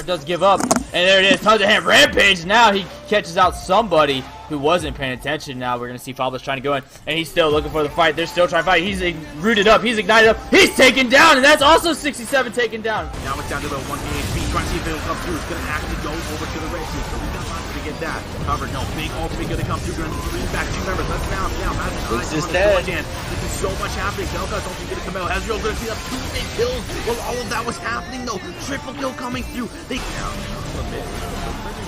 Does give up, and there it is. Tons of him. Rampage. Now he catches out somebody who wasn't paying attention. Now we're gonna see Fabulous trying to go in, and he's still looking for the fight. They're still trying to fight. He's rooted up. He's ignited up. He's taken down, and that's also 67 taken down. Now it's down to about 1 HP. Trying to see if it'll come through. It's gonna actually go over to the red team, so we got time to get that covered. No, big ultimate gonna come through. Gonna bring back 2 members. Let's down. Magic Eyes just on dead. the This is so much happening. Delca's ultimate gonna come out. Ezreal's gonna see up 2 big kills. Well, all of that was happening though. Triple kill coming through. They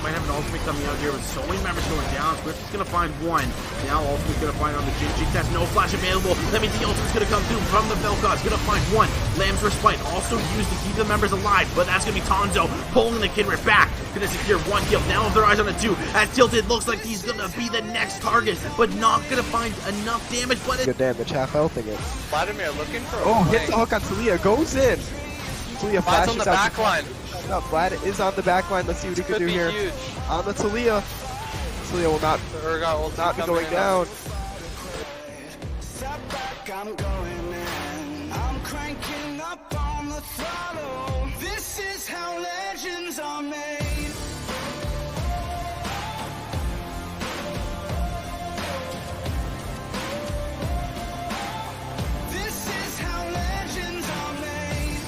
might have an ultimate coming out here with so many members going down. Swift is going to find one. Now ultimate's going to find on the Jin. Jinx has no flash available. That means the ultimate's going to come through from the Vel'Koz. Going to find one. Lamb's Respite also used to keep the members alive, but that's going to be Tonzo pulling the Kindred back. Going to secure 1 kill. Now with their eyes on the 2. As Tilted looks like he's going to be the next target, but not going to find enough damage. But good damage, half health again. Vladimir looking for hits the hook on Talia, goes in. Talia flashes on the back line. No, Vlad is on the back line. Let's see what he can do here. Huge. On the Talia. Talia will not be going down. I'm going in. I'm cranking up on the throttle. This is how legends are made. This is how legends are made.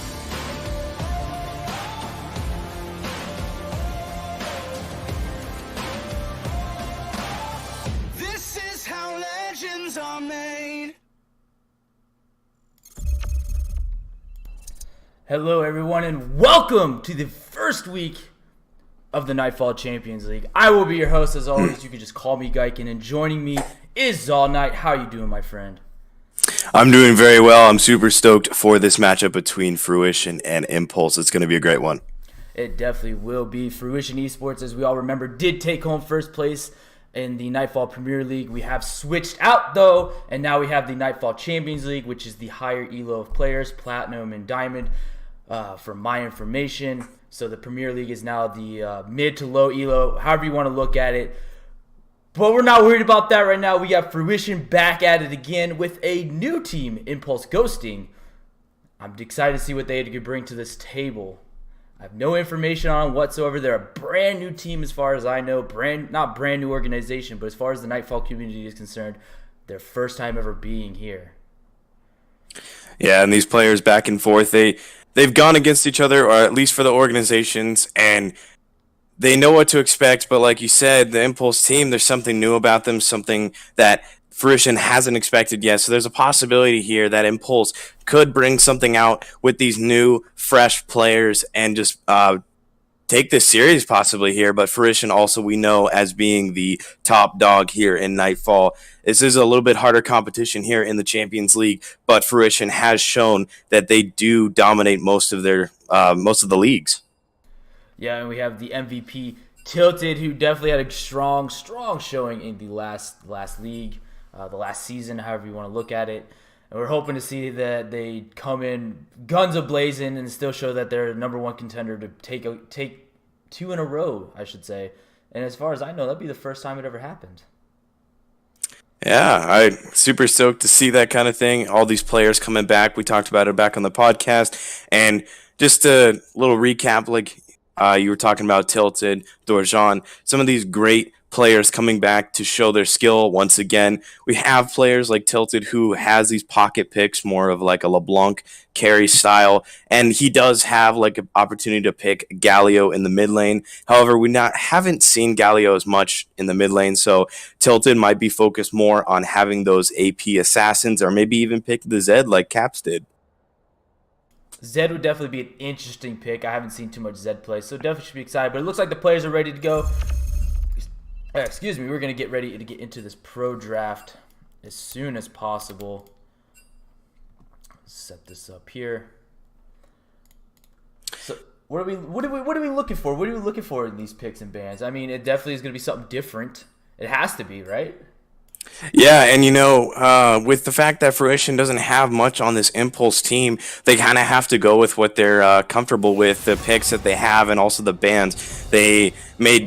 This is how legends are made. Hello everyone and welcome to the first week of the NightFall Champions League. I will be your host as always. You can just call me Geiken, and joining me is Zal Knight. How you doing, my friend? I'm doing very well. I'm super stoked for this matchup between Fruition and Impulse. It's going to be a great one. It definitely will be. Fruition Esports, as we all remember, did take home first place in the NightFall Premier League. We have switched out though, and now we have the NightFall Champions League, which is the higher elo of players, Platinum and Diamond, from my information. So the Premier League is now the mid to low elo, however you want to look at it. But we're not worried about that right now. We got Fruition back at it again with a new team, Impulse Ghosting. I'm excited to see what they could bring to this table. I have no information on them whatsoever. They're a brand new team as far as I know. Not brand new organization, but as far as the NightFall community is concerned, their first time ever being here. Yeah, and these players back and forth, they've gone against each other, or at least for the organizations, and they know what to expect. But like you said, the Impulse team, there's something new about them, something that Fruition hasn't expected yet. So there's a possibility here that Impulse could bring something out with these new, fresh players and just take this series possibly here. But Fruition also we know as being the top dog here in NightFall. This is a little bit harder competition here in the Champions League, but Fruition has shown that they do dominate most of the leagues. Yeah, and we have the MVP Tilted, who definitely had a strong showing in the last league. The last season, however you want to look at it. And we're hoping to see that they come in guns a-blazing and still show that they're number one contender to take 2 in a row, I should say. And as far as I know, that'd be the first time it ever happened. Yeah, I'm super stoked to see that kind of thing. All these players coming back. We talked about it back on the podcast. And just a little recap, like you were talking about Tilted, Dorjan, some of these great players coming back to show their skill once again. We have players like Tilted who has these pocket picks, more of like a LeBlanc carry style, and he does have like an opportunity to pick Galio in the mid lane. However, we haven't seen Galio as much in the mid lane, so Tilted might be focused more on having those AP assassins, or maybe even pick the Zed like Caps did. Zed would definitely be an interesting pick. I haven't seen too much Zed play, so definitely should be excited. But it looks like the players are ready to go. Excuse me, we're going to get ready to get into this pro draft as soon as possible. Set this up here. So, what are we looking for? What are we looking for in these picks and bans? I mean, it definitely is going to be something different. It has to be, right? Yeah, and with the fact that Fruition doesn't have much on this Impulse team, they kind of have to go with what they're comfortable with, the picks that they have, and also the bans. They may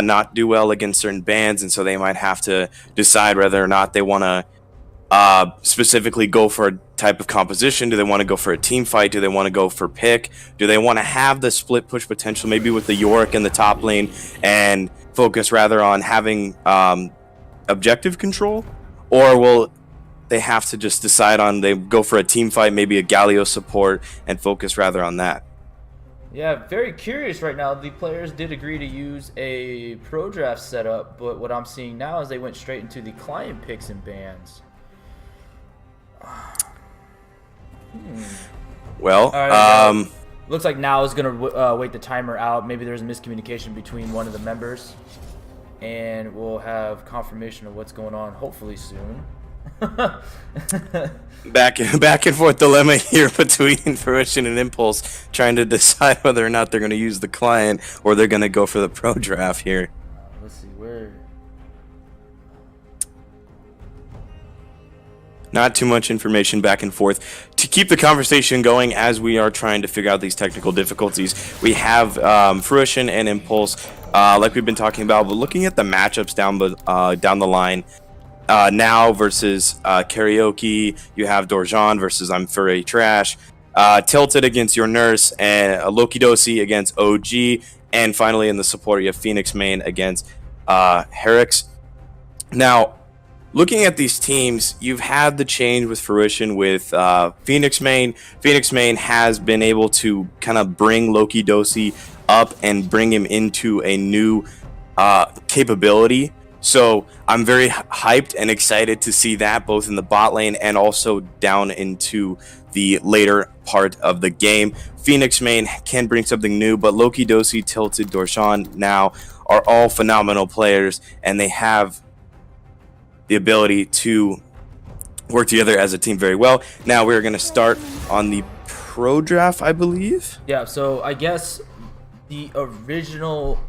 not do well against certain bans, and so they might have to decide whether or not they want to specifically go for a type of composition. Do they want to go for a team fight? Do they want to go for pick? Do they want to have the split push potential, maybe with the Yorick in the top lane, and focus rather on having objective control? Or will they have to just decide on they go for a team fight, maybe a Galio support, and focus rather on that? Yeah, very curious right now. The players did agree to use a pro draft setup, but what I'm seeing now is they went straight into the client picks and bans. Well, looks like now is going to wait the timer out. Maybe there's a miscommunication between one of the members. And we'll have confirmation of what's going on hopefully soon. back and forth dilemma here between Fruition and Impulse, trying to decide whether or not they're going to use the client or they're going to go for the pro draft here. Let's see where. Not too much information back and forth. To keep the conversation going as we are trying to figure out these technical difficulties, we have Fruition and Impulse, like we've been talking about, but looking at the matchups down the line, now versus Karaoke, you have Dorjan versus I'm Furry Trash, Tilted against Your Nurse, and Loki Dosi against OG, and finally in the support you have Phoenix Main against Herix. Now, looking at these teams, you've had the change with Fruition with Phoenix Main. Phoenix Main has been able to kind of bring Loki Dosi up and bring him into a new capability. So I'm very hyped and excited to see that both in the bot lane and also down into the later part of the game. Phoenix Main can bring something new, but Loki Dosi, Tilted, Dorjan now are all phenomenal players, and they have the ability to work together as a team very well. Now we're going to start on the pro draft, I believe. Yeah, so I guess the original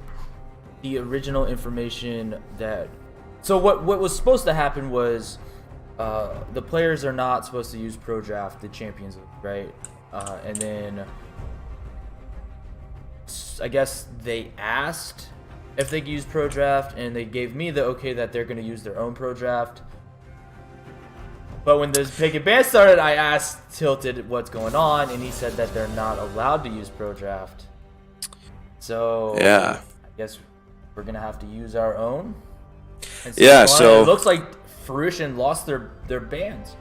information that So what was supposed to happen was the players are not supposed to use Pro Draft, the Champions League, right? And then I guess they asked if they could use Pro Draft, and they gave me the okay that they're going to use their own Pro Draft. But when this pick and ban started, I asked Tilted what's going on, and he said that they're not allowed to use Pro Draft. So yeah, I guess we're going to have to use our own. Yeah, so it looks like Fruition lost their bans.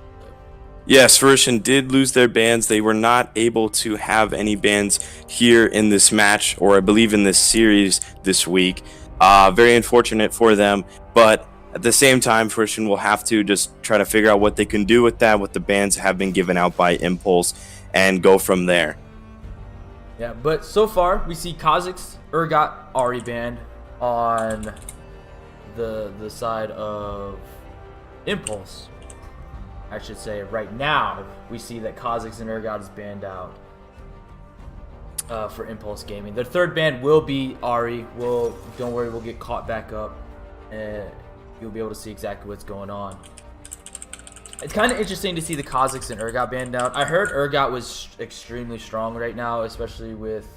yes, Fruition did lose their bans. They were not able to have any bans here in this match, or I believe in this series this week. Very unfortunate for them, but at the same time, Fruition will have to just try to figure out what they can do with that, what the bans have been given out by Impulse, and go from there. Yeah, but so far, we see Kha'Zix, Urgot, Ahri banned on the side of Impulse. I should say right now, we see that Kha'Zix and Urgot is banned out for Impulse Gaming. The third ban will be Ahri. Don't worry, we'll get caught back up, and you'll be able to see exactly what's going on. It's kind of interesting to see the Kha'Zix and Urgot banned out. I heard Urgot was extremely strong right now, especially with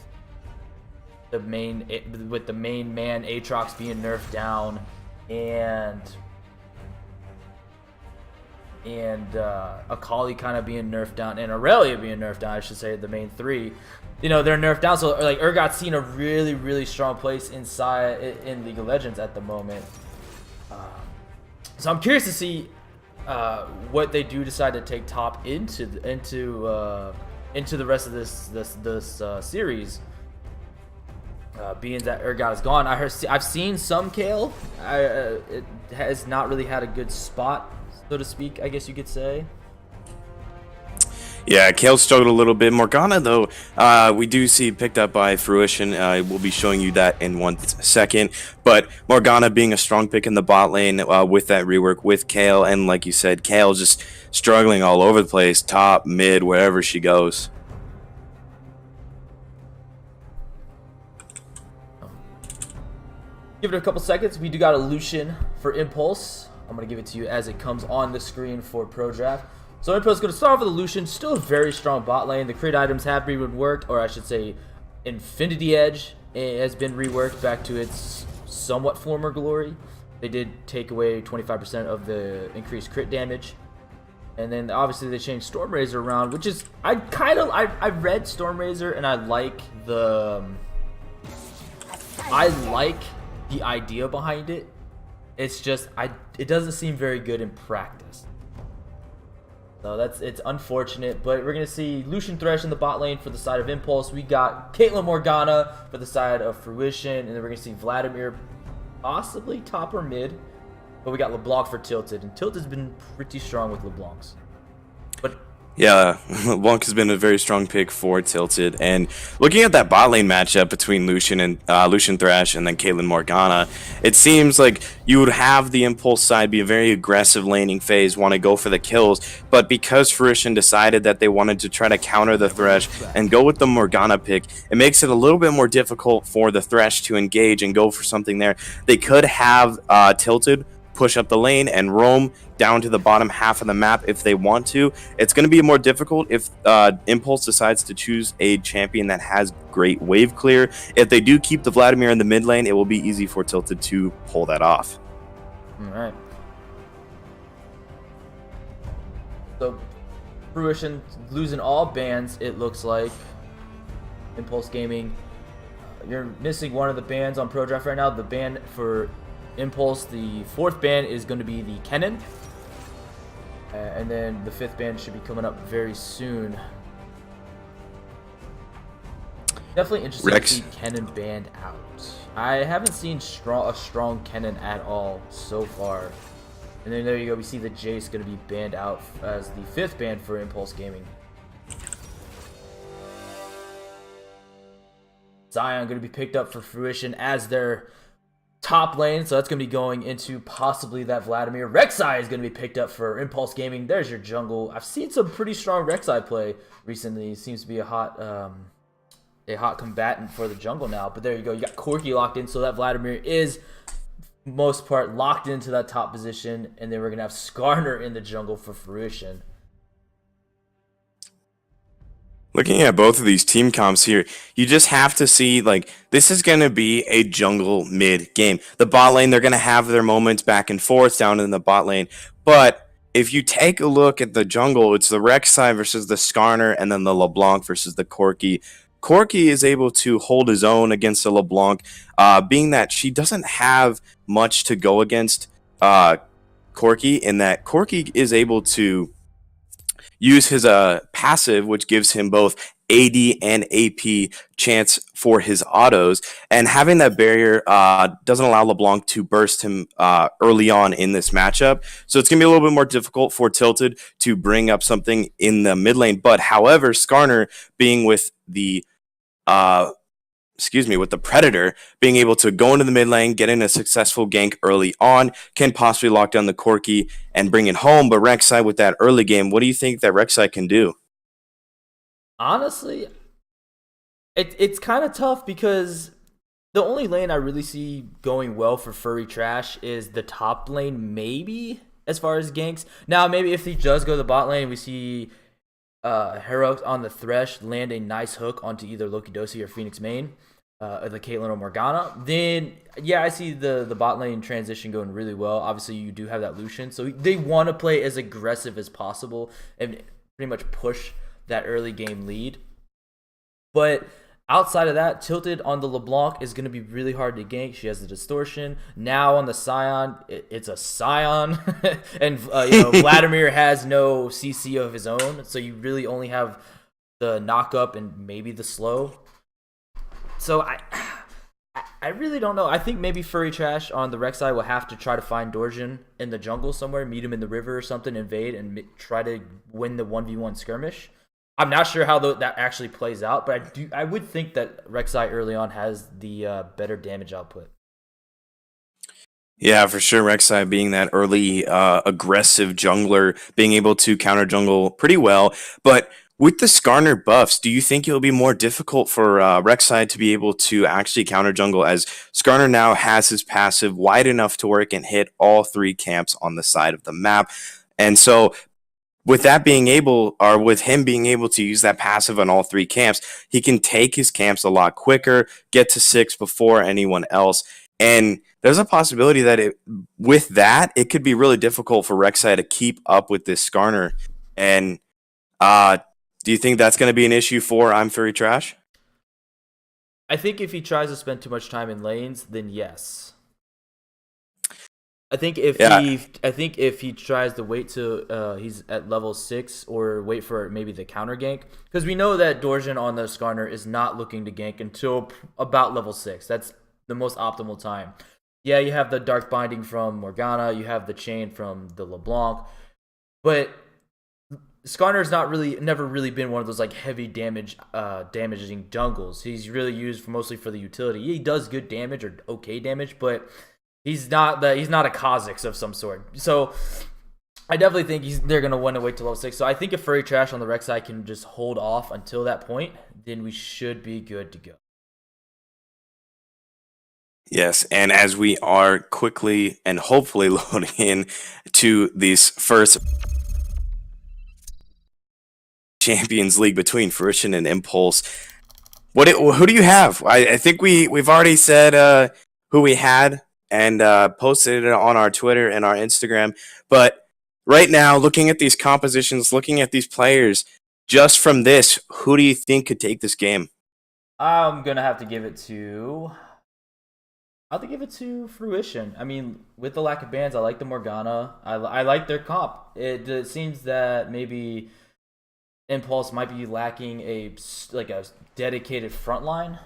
the main man Aatrox being nerfed down, and Akali kind of being nerfed down, and Aurelia being nerfed down, I should say, the main three. You know, they're nerfed down, so like Urgot's seen a really, really strong place in League of Legends at the moment. So I'm curious to see what they do decide to take top into the rest of this series. Being that Urgot is gone, I've seen some Kayle. It has not really had a good spot, so to speak, I guess you could say. Yeah, Kayle struggled a little bit. Morgana, though, we do see picked up by Fruition. We'll be showing you that in 1 second. But Morgana being a strong pick in the bot lane with that rework with Kayle. And like you said, Kayle just struggling all over the place, top, mid, wherever she goes. Give it a couple seconds. We do got a Lucian for Impulse. I'm going to give it to you as it comes on the screen for Pro Draft. So Impulse is going to start off with a Lucian. Still a very strong bot lane. The crit items have been reworked, or I should say Infinity Edge has been reworked back to its somewhat former glory. They did take away 25% of the increased crit damage. And then obviously they changed Stormrazor around, which is, I read Stormrazor and I like the idea behind it. It's just it doesn't seem very good in practice. So it's unfortunate, but we're gonna see Lucian Thresh in the bot lane for the side of Impulse. We got Caitlyn Morgana for the side of Fruition, and then we're gonna see Vladimir possibly top or mid. But we got LeBlanc for Tilted, and Tilted's been pretty strong with LeBlancs. But yeah, LeBlanc has been a very strong pick for Tilted. And looking at that bot lane matchup between Lucian Thresh and then Caitlyn Morgana, it seems like you would have the Impulse side be a very aggressive laning phase, want to go for the kills. But because Fruition decided that they wanted to try to counter the Thresh and go with the Morgana pick, it makes it a little bit more difficult for the Thresh to engage and go for something there. They could have Tilted push up the lane and roam down to the bottom half of the map if they want to. It's going to be more difficult if Impulse decides to choose a champion that has great wave clear. If they do keep the Vladimir in the mid lane, it will be easy for Tilted to pull that off. All right. So Fruition losing all bans, it looks like. Impulse Gaming, you're missing one of the bans on Pro Draft right now. The ban for Impulse, the fourth ban is going to be the Kennen, and then the fifth ban should be coming up very soon. Definitely interesting to see Kennen banned out. I haven't seen a strong Kennen at all so far. And then there you go, we see the Jace going to be banned out as the fifth ban for Impulse Gaming. Zion going to be picked up for Fruition as their top lane, so that's going to be going into possibly that Vladimir. Rek'Sai is going to be picked up for Impulse Gaming. There's your jungle. I've seen some pretty strong Rek'Sai play recently. He seems to be a hot combatant for the jungle now. But there you go. You got Corki locked in, so that Vladimir is most part, locked into that top position, and then we're going to have Skarner in the jungle for Fruition. Looking at both of these team comps here, you just have to see, like, this is going to be a jungle mid game. The bot lane, they're going to have their moments back and forth down in the bot lane. But if you take a look at the jungle, it's the Rek'Sai versus the Skarner, and then the LeBlanc versus the Corki. Corki is able to hold his own against the LeBlanc, being that she doesn't have much to go against Corki, in that Corki is able to use his passive, which gives him both AD and AP chance for his autos, and having that barrier doesn't allow LeBlanc to burst him early on in this matchup. So it's going to be a little bit more difficult for Tilted to bring up something in the mid lane. But however, Skarner being with the with the Predator, being able to go into the mid lane, get in a successful gank early on, can possibly lock down the Corki and bring it home. But Rek'Sai with that early game, what do you think that Rek'Sai can do? Honestly, it's kind of tough because the only lane I really see going well for Furry Trash is the top lane, maybe, as far as ganks. Now, maybe if he does go to the bot lane, we see Heroic on the Thresh land a nice hook onto either Loki Dosi or Phoenix main, the Caitlyn or Morgana, then yeah, I see the bot lane transition going really well. Obviously, you do have that Lucian, so they want to play as aggressive as possible and pretty much push that early game lead. But outside of that, Tilted on the LeBlanc is going to be really hard to gank. She has the distortion. Now on the Scion, it's a Scion. And Vladimir has no CC of his own, so you really only have the knock up and maybe the slow. So I really don't know. I think maybe Furry Trash on the Rek'Sai will have to try to find Dorjin in the jungle somewhere, meet him in the river or something, invade, and try to win the 1v1 skirmish. I'm not sure how that actually plays out, but I would think that Rek'Sai early on has the better damage output. Yeah, for sure. Rek'Sai being that early aggressive jungler, being able to counter jungle pretty well. But with the Skarner buffs, do you think it'll be more difficult for Rek'Sai to be able to actually counter jungle, as Skarner now has his passive wide enough to work and hit all three camps on the side of the map? And so with that being able, or with him being able to use that passive on all three camps, he can take his camps a lot quicker, get to 6 before anyone else. And there's a possibility that with that, it could be really difficult for Rek'Sai to keep up with this Skarner. And do you think that's going to be an issue for I'm Furry Trash? I think if he tries to spend too much time in lanes, then yes. I think if he tries to wait till he's at level 6 or wait for maybe the counter gank, because we know that Dorjin on the Skarner is not looking to gank until about level 6. That's the most optimal time. Yeah, you have the Dark Binding from Morgana, you have the Chain from the LeBlanc, but Skarner's never really been one of those like heavy damaging jungles. He's really used mostly for the utility. He does good damage or okay damage, but he's not a Kha'Zix of some sort. So I definitely think they're gonna want to wait till level 6. So I think if Furry Trash on the Rek'Sai can just hold off until that point, then we should be good to go. Yes, and as we are quickly and hopefully loading in to these first Champions League between Fruition and Impulse, who do you have? I think we've already said who we had and posted it on our Twitter and our Instagram. But right now, looking at these compositions, looking at these players, just from this, who do you think could take this game? I'm gonna have to give it to Fruition. I mean, with the lack of bans, I like the Morgana. I like their comp. It seems that maybe Impulse might be lacking a dedicated front line,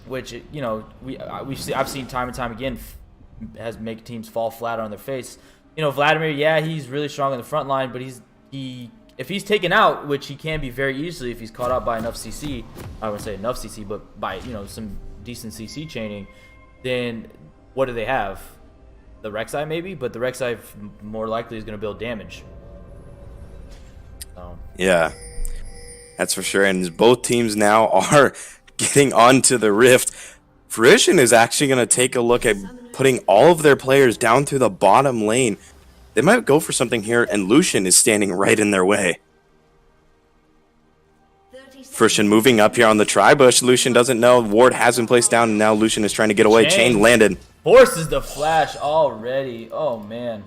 which I've seen time and time again has make teams fall flat on their face. Vladimir, yeah, he's really strong in the front line, but if he's taken out, which he can be very easily if he's caught out by enough CC, I wouldn't say enough CC, but by some decent CC chaining, then what do they have? The Rek'Sai maybe, but the Rek'Sai more likely is going to build damage. So. Yeah, that's for sure. And both teams now are getting onto the Rift. Fruition is actually going to take a look at putting all of their players down through the bottom lane. They might go for something here, and Lucian is standing right in their way. Fruition moving up here on the tri-bush. Lucian doesn't know. Ward has been placed down, and now Lucian is trying to get away. Chain landed. Forces the flash already. Oh, man.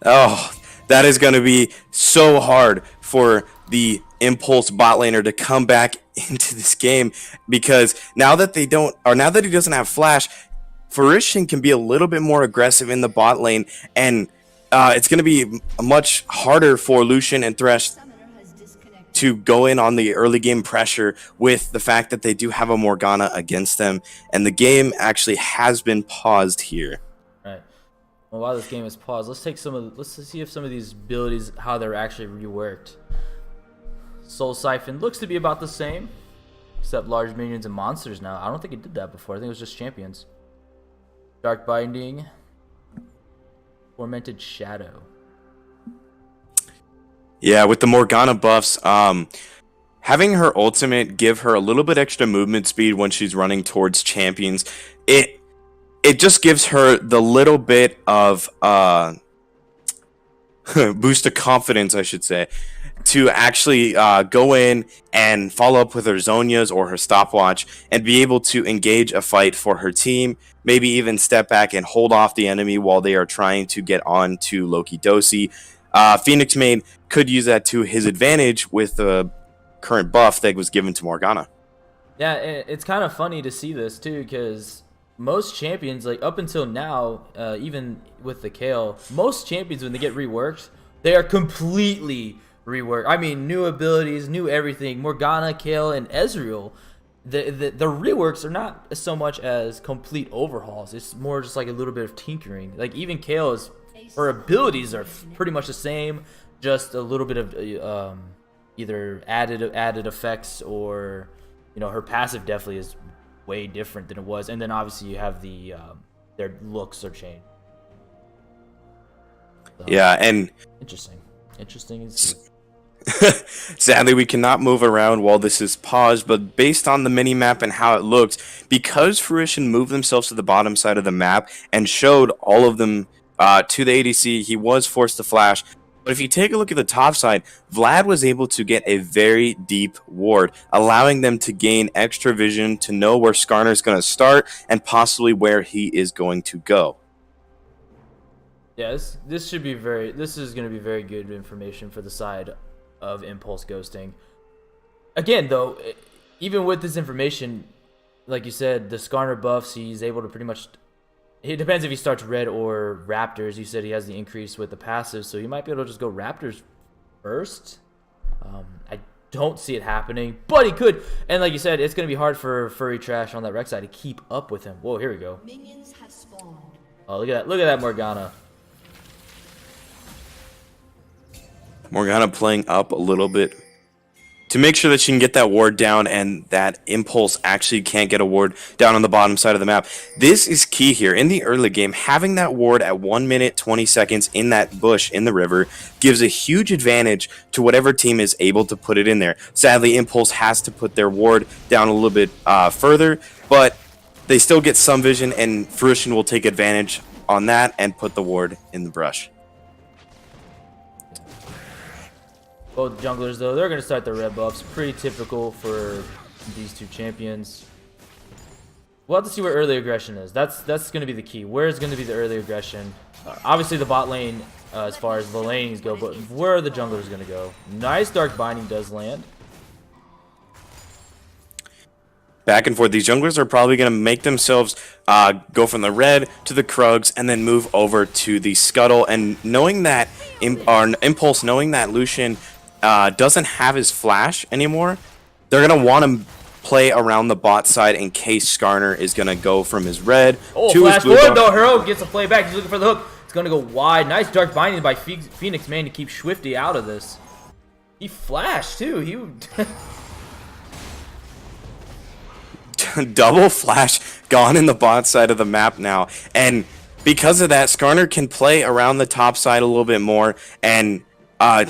Oh, that is going to be so hard for the Impulse bot laner to come back into this game, because now that he doesn't have flash, Fruition can be a little bit more aggressive in the bot lane, and it's going to be much harder for Lucian and Thresh to go in on the early game pressure with the fact that they do have a Morgana against them, and the game actually has been paused here. Right. Well, while this game is paused, let's see if some of these abilities, how they're actually reworked. Soul Siphon looks to be about the same, except large minions and monsters now. I don't think it did that before. I think it was just champions. Dark Binding, Tormented Shadow. Yeah, with the Morgana buffs, having her ultimate give her a little bit extra movement speed when she's running towards champions, it just gives her the little bit of boost of confidence, I should say, to actually go in and follow up with her Zonias or her stopwatch and be able to engage a fight for her team, maybe even step back and hold off the enemy while they are trying to get on to Loki Dosi. Phoenix Main could use that to his advantage with the current buff that was given to Morgana. Yeah, it's kind of funny to see this too, because most champions, like up until now, even with the Kale, most champions when they get reworked, they are completely reworked. I mean, new abilities, new everything. Morgana, Kale, and Ezreal, the reworks are not so much as complete overhauls. It's more just like a little bit of tinkering. Like even Kale her abilities are pretty much the same, just a little bit of either added effects, or her passive definitely is way different than it was. And then obviously you have their looks are changed. So, yeah, and interesting is sadly, we cannot move around while this is paused, but based on the mini-map and how it looks, because Fruition moved themselves to the bottom side of the map and showed all of them to the ADC, he was forced to flash. But if you take a look at the top side, Vlad was able to get a very deep ward, allowing them to gain extra vision to know where Skarner is going to start and possibly where he is going to go. Yeah, this is going to be very good information for the side of Impulse ghosting. Again, though, even with this information, like you said, the Skarner buffs, he's able to pretty much. It depends if he starts red or Raptors. You said he has the increase with the passive, so you might be able to just go Raptors first. I don't see it happening, but he could. And like you said, it's going to be hard for Furry Trash on that Rex side to keep up with him. Whoa, here we go. Minions have spawned. Oh, look at that! Look at that Morgana. Morgana playing up a little bit to make sure that she can get that ward down, and that Impulse actually can't get a ward down on the bottom side of the map. This is key here in the early game. Having that ward at 1 minute 20 seconds in that bush in the river gives a huge advantage to whatever team is able to put it in there. Sadly, Impulse has to put their ward down a little bit further, but they still get some vision, and Fruition will take advantage on that and put the ward in the brush. Both junglers, though, they're going to start their red buffs. Pretty typical for these two champions. We'll have to see where early aggression is. That's going to be the key. Where is going to be the early aggression? Obviously, the bot lane, as far as the lanes go, but where are the junglers going to go? Nice Dark Binding does land. Back and forth. These junglers are probably going to make themselves go from the red to the Krugs and then move over to the Scuttle. And knowing that, Impulse, knowing that Lucian doesn't have his flash anymore, they're going to want to play around the bot side in case Skarner is going to go from his red to his blue. Forward, though. Hero gets a play back. He's looking for the hook. It's going to go wide. Nice Dark Binding by Phoenix Man to keep Swifty out of this. He flashed, too. He... Double flash gone in the bot side of the map now, and because of that, Skarner can play around the top side a little bit more and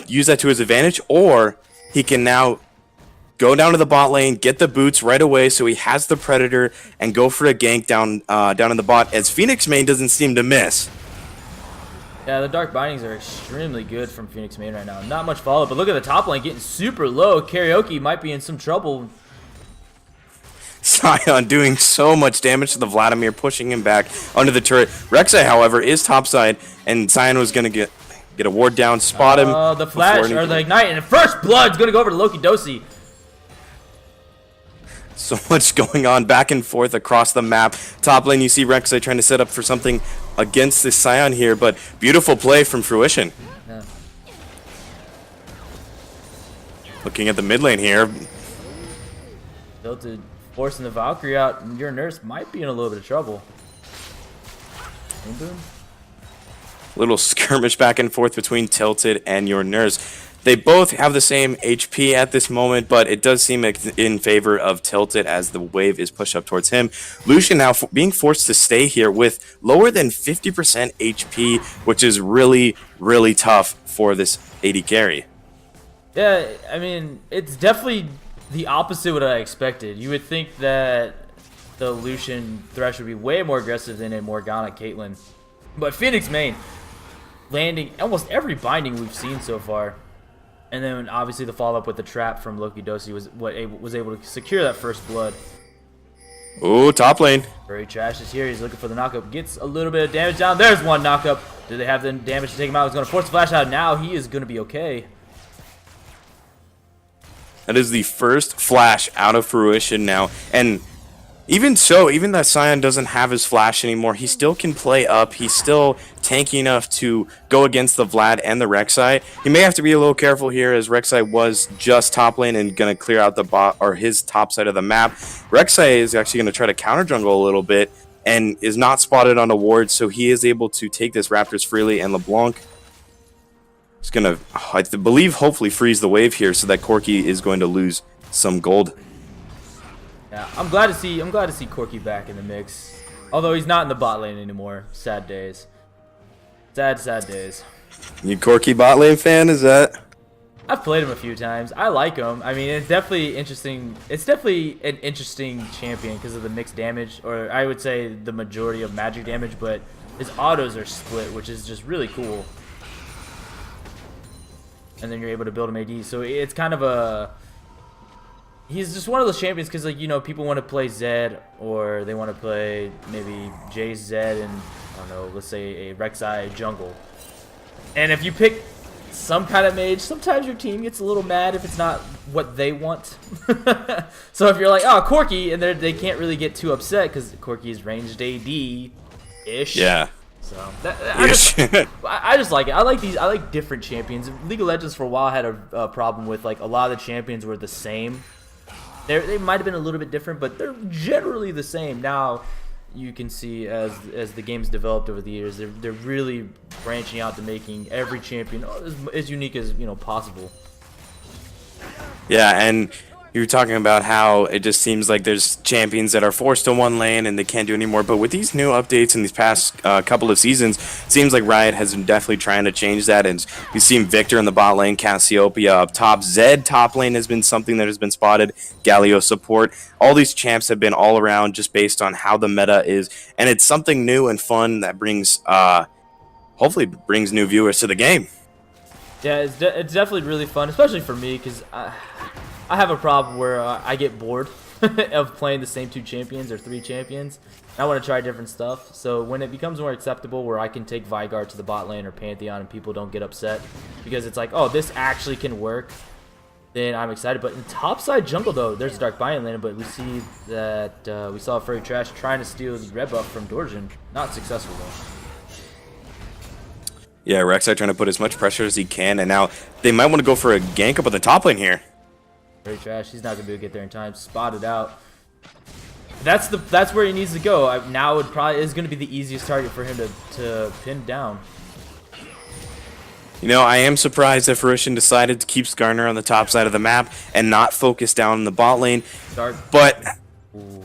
use that to his advantage, or he can now go down to the bot lane, get the boots right away so he has the Predator, and go for a gank down in the bot, as Phoenix main doesn't seem to miss. Yeah, the Dark Bindings are extremely good from Phoenix main right now. Not much follow, but look at the top lane getting super low. Karaoke might be in some trouble. Sion doing so much damage to the Vladimir, pushing him back under the turret. Rek'Sai, however, is topside, and Sion was going to get a ward down, spot him. The flash or the ignite, and first blood's going to go over to Loki Dosi. So much going on back and forth across the map. Top lane, you see Rek'Sai trying to set up for something against this Sion here, but beautiful play from Fruition. Yeah. Looking at the mid lane here. Tilted forcing the Valkyrie out, and your nurse might be in a little bit of trouble. Boom. Little skirmish back and forth between Tilted and your nurse. They both have the same HP at this moment, but it does seem in favor of Tilted as the wave is pushed up towards him. Lucian now being forced to stay here with lower than 50% HP, which is really, really tough for this AD carry. Yeah, I mean, it's definitely the opposite of what I expected. You would think that the Lucian Thresh would be way more aggressive than a Morgana Caitlyn. But Phoenix main landing almost every binding we've seen so far. And then obviously the follow-up with the trap from Loki Dosi was able to secure that first blood. Ooh, top lane. Very trash is here. He's looking for the knockup. Gets a little bit of damage down. There's one knockup. Do they have the damage to take him out? He's going to force the flash out. Now he is going to be okay. That is the first flash out of Fruition now. And even so, even that Sion doesn't have his flash anymore, he still can play up. He's still tanky enough to go against the Vlad and the Rek'Sai. He may have to be a little careful here, as Rek'Sai was just top lane and going to clear out the bot or his top side of the map. Rek'Sai is actually going to try to counter jungle a little bit and is not spotted on a ward, so he is able to take this Raptors freely, and LeBlanc is going to, I believe, hopefully freeze the wave here so that Corki is going to lose some gold. Yeah, I'm glad to see Corki back in the mix. Although he's not in the bot lane anymore. Sad days. Sad days. You Corki bot lane fan, is that? I've played him a few times. I like him. I mean, it's definitely interesting. It's definitely an interesting champion because of the mixed damage, or I would say the majority of magic damage, but his autos are split, which is just really cool. And then you're able to build him AD. So it's kind of a... He's just one of those champions because, like, you know, people want to play Zed, or they want to play maybe Jay's Zed and, I don't know, let's say a Rek'Sai jungle. And if you pick some kind of mage, sometimes your team gets a little mad if it's not what they want. So if you're like, oh, Corki, and they can't really get too upset because Corki is ranged AD-ish. Yeah. So I just like it. I like different champions. League of Legends for a while had a problem with, like, a lot of the champions were the same. They might have been a little bit different, but they're generally the same. Now you can see as the game's developed over the years, they're really branching out to making every champion as unique as, you know, possible. Yeah, and you were talking about how it just seems like there's champions that are forced to one lane and they can't do anymore. But with these new updates in these past couple of seasons, it seems like Riot has been definitely trying to change that. And we've seen Victor in the bot lane, Cassiopeia up top, Zed top lane has been something that has been spotted, Galio support. All these champs have been all around just based on how the meta is. And it's something new and fun that brings, hopefully brings new viewers to the game. Yeah, it's definitely really fun, especially for me, because I have a problem where I get bored of playing the same 2 champions or 3 champions. I want to try different stuff. So when it becomes more acceptable where I can take Veigar to the bot lane or Pantheon and people don't get upset because it's like, oh, this actually can work, then I'm excited. But in topside jungle, though, there's a Dark Bion lane, but we see that we saw Furry Trash trying to steal the red buff from Dorjin. Not successful, though. Yeah, Rek'Sai trying to put as much pressure as he can, and now they might want to go for a gank up on the top lane here. Very trash. He's not gonna be able to get there in time. Spotted out. That's where he needs to go. Now it probably is gonna be the easiest target for him to pin down. You know, I am surprised that Fruition decided to keep Skarner on the top side of the map and not focus down in the bot lane. Dark. But Ooh,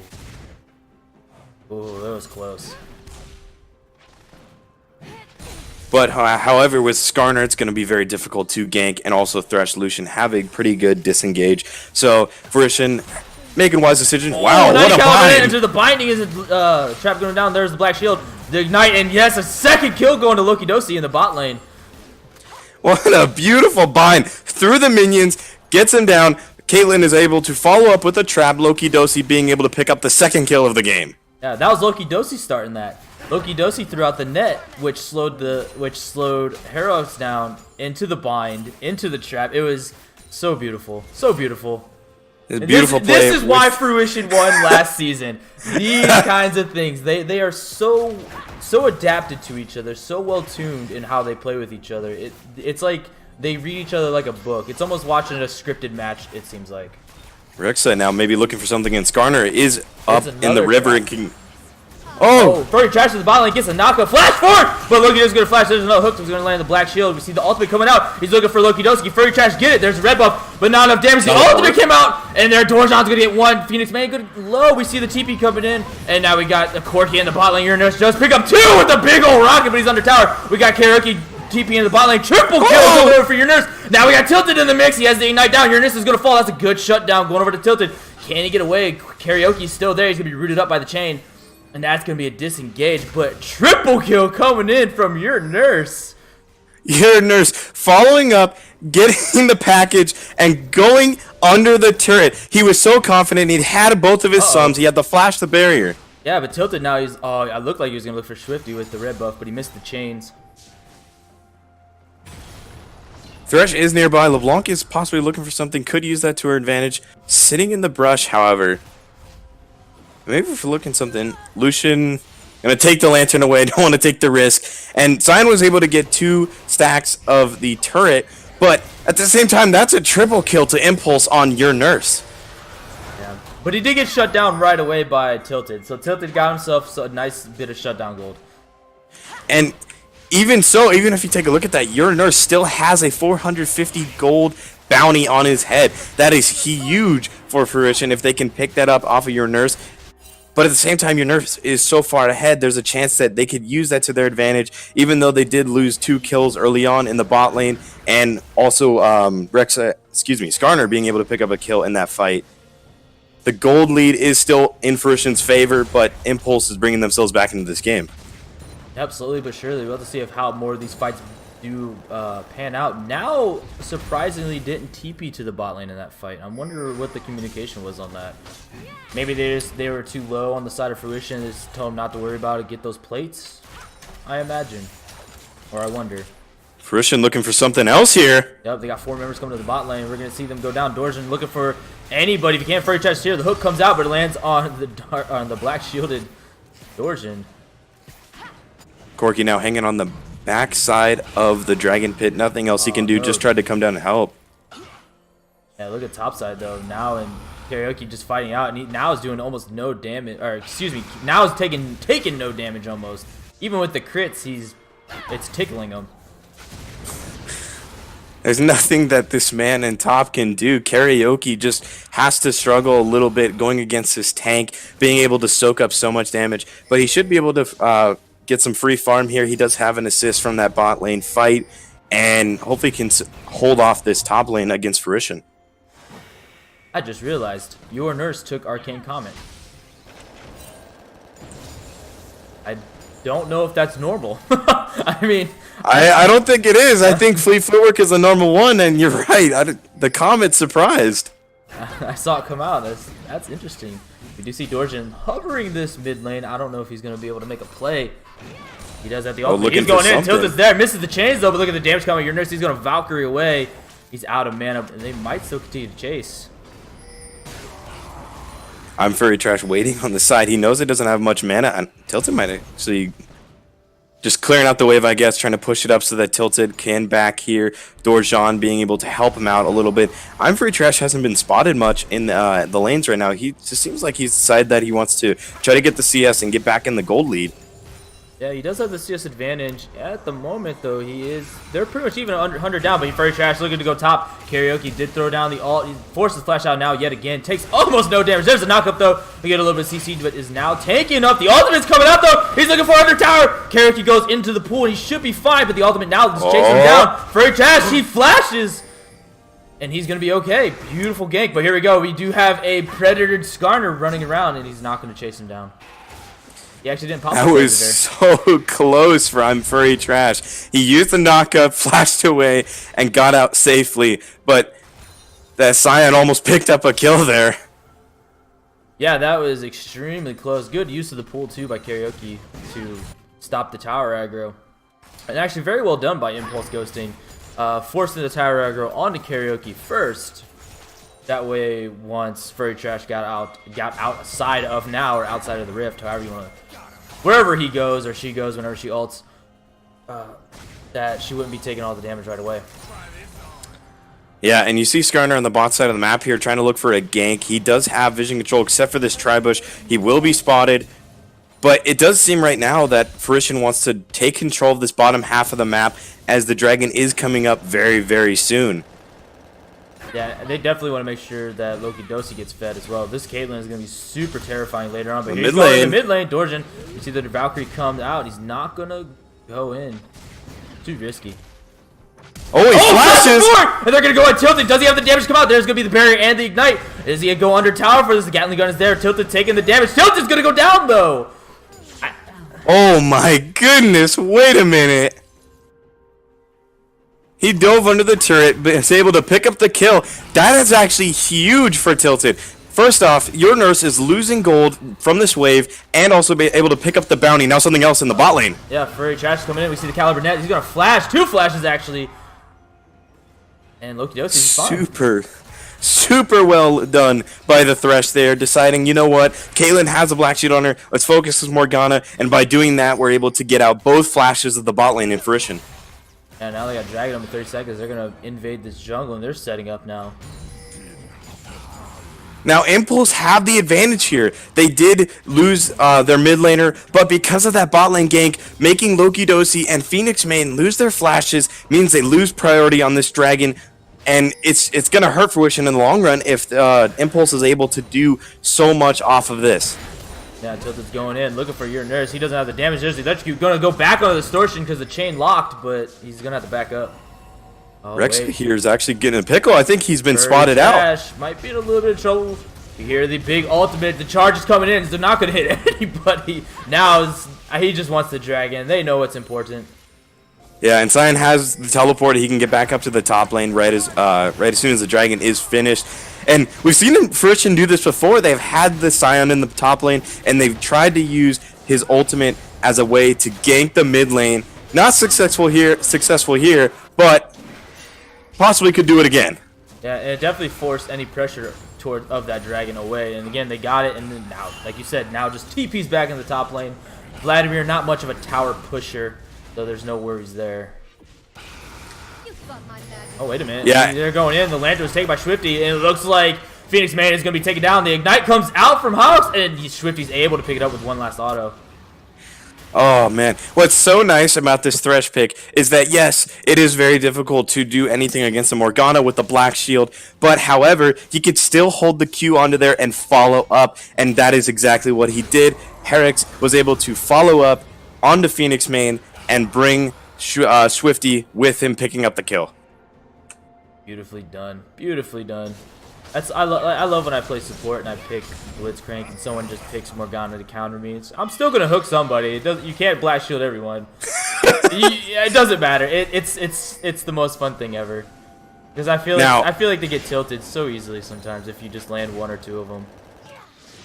that was close. But however, with Skarner, it's going to be very difficult to gank, and also Thresh Lucian have a pretty good disengage. So Fruition making wise decisions. Wow, nice what a bind! Into the binding is trap going down. There's the black shield, the ignite, and yes, a second kill going to Loki Dosi in the bot lane. What a beautiful bind through the minions, gets him down. Caitlyn is able to follow up with a trap. Loki Dosi being able to pick up the second kill of the game. Yeah, that was Loki Dosi starting that. Loki Dosi threw out the net, which slowed Heros down into the bind, into the trap. It was so beautiful, so beautiful. Beautiful play. This is why Fruition won last season. These kinds of things, they are so adapted to each other, so well tuned in how they play with each other. It's like they read each other like a book. It's almost watching a scripted match. It seems like. Rexa now maybe looking for something, and Skarner is up in the river and can. Oh, Furry trash to the bot lane, gets a knockup, flash forward! But Loki is going to flash, there's no hook, so he's going to land the black shield. We see the ultimate coming out, he's looking for Loki Doski, Furry trash, get it, there's a red buff, but not enough damage. The ultimate came out, and there, Dorjan's going to get one, Phoenix Man, good low, we see the TP coming in, and now we got the Corki in the bot lane, Uranus just pick up 2 with the big old rocket, but he's under tower. We got Karaoke TP in the bot lane, triple kill going over for Uranus. Now we got Tilted in the mix, he has the ignite down, Uranus is going to fall, that's a good shutdown going over to Tilted. Can he get away? Karaoke's still there, he's going to be rooted up by the chain. And that's going to be a disengage, but triple kill coming in from your nurse. Your nurse following up, getting the package, and going under the turret. He was so confident. He'd had both of his sums. He had to flash the barrier. Yeah, but Tilted now, he's. Oh, I looked like he was going to look for Swifty with the red buff, but he missed the chains. Thresh is nearby. LeBlanc is possibly looking for something. Could use that to her advantage. Sitting in the brush, however. Maybe if we're looking something, Lucian gonna take the lantern away, don't want to take the risk. And Zion was able to get 2 stacks of the turret, but at the same time, that's a triple kill to Impulse on your nurse. Yeah, but he did get shut down right away by Tilted, so Tilted got himself a nice bit of shutdown gold. And even so, even if you take a look at that, your nurse still has a 450 gold bounty on his head. That is huge for Fruition if they can pick that up off of your nurse. But at the same time, your nurse is so far ahead, there's a chance that they could use that to their advantage, even though they did lose 2 kills early on in the bot lane, and also Skarner being able to pick up a kill in that fight. The gold lead is still in Fruition's favor, but Impulse is bringing themselves back into this game. Absolutely, but surely we'll have to see how more of these fights do pan out. Now, surprisingly, didn't TP to the bot lane in that fight. I wonder what the communication was on that. Maybe they were too low on the side of Fruition. They just told them not to worry about it, get those plates. I imagine, or I wonder. Fruition looking for something else here. Yep, they got 4 members coming to the bot lane. We're gonna see them go down. Dorjan looking for anybody. If you can't furry chest here, the hook comes out, but it lands on the black shielded Dorjan. Corki now hanging on the backside of the dragon pit. Nothing else he can do. Just tried to come down and help. Yeah, look at topside though. Now and Karaoke just fighting out, and he now is doing almost no damage. Or excuse me, now is taking no damage almost. Even with the crits, it's tickling him. There's nothing that this man in top can do. Karaoke just has to struggle a little bit going against his tank, being able to soak up so much damage. But he should be able to get some free farm here. He does have an assist from that bot lane fight, and hopefully can hold off this top lane against Fruition. I just realized your nurse took Arcane Comment. I don't know if that's normal. I mean, I don't think it is. I think Fleet Footwork is a normal one, and you're right. The Comet surprised. I saw it come out. That's interesting. We do see Dorjan hovering this mid lane. I don't know if he's going to be able to make a play. He does have the ultimate. He's going in. Tilted's there. Misses the chains, though, but look at the damage coming. Your nurse, he's going to Valkyrie away. He's out of mana, and they might still continue to chase. I'm Furry Trash waiting on the side. He knows it doesn't have much mana, and Tilted might actually just clearing out the wave, I guess, trying to push it up so that Tilted can back here. Dorjan being able to help him out a little bit. I'm Furry Trash hasn't been spotted much in the lanes right now. He just seems like he's decided that he wants to try to get the CS and get back in the gold lead. Yeah, he does have the CS advantage at the moment, though. They're pretty much even 100 down, but he's very trash, looking to go top. Karaoke did throw down the ult. He forces flash out now yet again. Takes almost no damage. There's a knockup, though. We get a little bit of CC, but is now tanking up. The ultimate's coming out, though. He's looking for under tower. Karaoke goes into the pool, and he should be fine, but the ultimate now just chases him down. Very trash. He flashes. And he's going to be okay. Beautiful gank. But here we go. We do have a Predator Skarner running around, and he's not going to chase him down. He actually didn't pop. That was so close from Furry Trash. He used the knockup, flashed away, and got out safely. But that Scion almost picked up a kill there. Yeah, that was extremely close. Good use of the pool, too, by Karaoke to stop the tower aggro. And actually very well done by Impulse ghosting. Forcing the tower aggro onto Karaoke first. That way, once Furry Trash got outside of now or outside of the rift, however you want to, wherever he goes or she goes, whenever she ults, that she wouldn't be taking all the damage right away. Yeah, and you see Skarner on the bot side of the map here trying to look for a gank. He does have vision control, except for this tri-bush. He will be spotted. But it does seem right now that Fruition wants to take control of this bottom half of the map as the dragon is coming up very, very soon. Yeah, they definitely want to make sure that Loki Dosi gets fed as well. This Caitlyn is going to be super terrifying later on. But he's going in the mid lane. Dorjan, you see that the Valkyrie comes out. He's not going to go in. Too risky. Oh, he flashes! And they're going to go on Tilted. Does he have the damage come out? There's going to be the barrier and the ignite. Is he going to go under tower for this? The Gatling gun is there. Tilted taking the damage. Tilted's going to go down, though. Oh, my goodness. Wait a minute. He dove under the turret, but is able to pick up the kill. That is actually huge for Tilted. First off, your nurse is losing gold from this wave and also be able to pick up the bounty. Now something else in the bot lane. Yeah, Furry Trash is coming in. We see the Caliber net. He's going to flash. 2 flashes, actually. And Loki Dosi is fine. Super well done by the Thresh there, deciding, you know what, Caitlyn has a black shield on her. Let's focus with Morgana. And by doing that, we're able to get out both flashes of the bot lane in Fruition. And now they got Dragon up in 30 seconds. They're going to invade this jungle, and they're setting up now. Now, Impulse have the advantage here. They did lose their mid laner, but because of that bot lane gank, making Loki Dosi and Phoenix Main lose their flashes means they lose priority on this dragon, and it's going to hurt Fruition in the long run if Impulse is able to do so much off of this. Yeah, Tilted's going in, looking for your nurse. He doesn't have the damage. There's the electrocute. Going to go back on the distortion because the chain locked, but he's going to have to back up. Oh, Rex here is actually getting a pickle. I think he's been spotted out. Might be in a little bit of trouble. You hear the big ultimate. The charge is coming in. So they're not going to hit anybody. Now he just wants the dragon. They know what's important. Yeah, and Scion has the teleport. He can get back up to the top lane right as soon as the dragon is finished. And we've seen Fruition do this before. They've had the Scion in the top lane, and they've tried to use his ultimate as a way to gank the mid lane. Not successful here, but possibly could do it again. Yeah, and it definitely forced any pressure of that dragon away. And again, they got it, and then now, like you said, now just TP's back in the top lane. Vladimir, not much of a tower pusher, so there's no worries there. Oh, wait a minute. Yeah. They're going in. The Lantern was taken by Swifty, and it looks like Phoenix Man is going to be taken down. The Ignite comes out from House, and Swifty's able to pick it up with one last auto. Oh, man. What's so nice about this Thresh pick is that, yes, it is very difficult to do anything against the Morgana with the Black Shield, but, however, he could still hold the Q onto there and follow up, and that is exactly what he did. Herix was able to follow up onto Phoenix Main and bring Swifty with him picking up the kill. Beautifully done. Beautifully done. I love when I play support and I pick Blitzcrank and someone just picks Morgana to counter me. I'm still gonna hook somebody. You can't blast shield everyone. It doesn't matter. It's the most fun thing ever. Because I feel like they get tilted so easily sometimes if you just land 1 or 2 of them.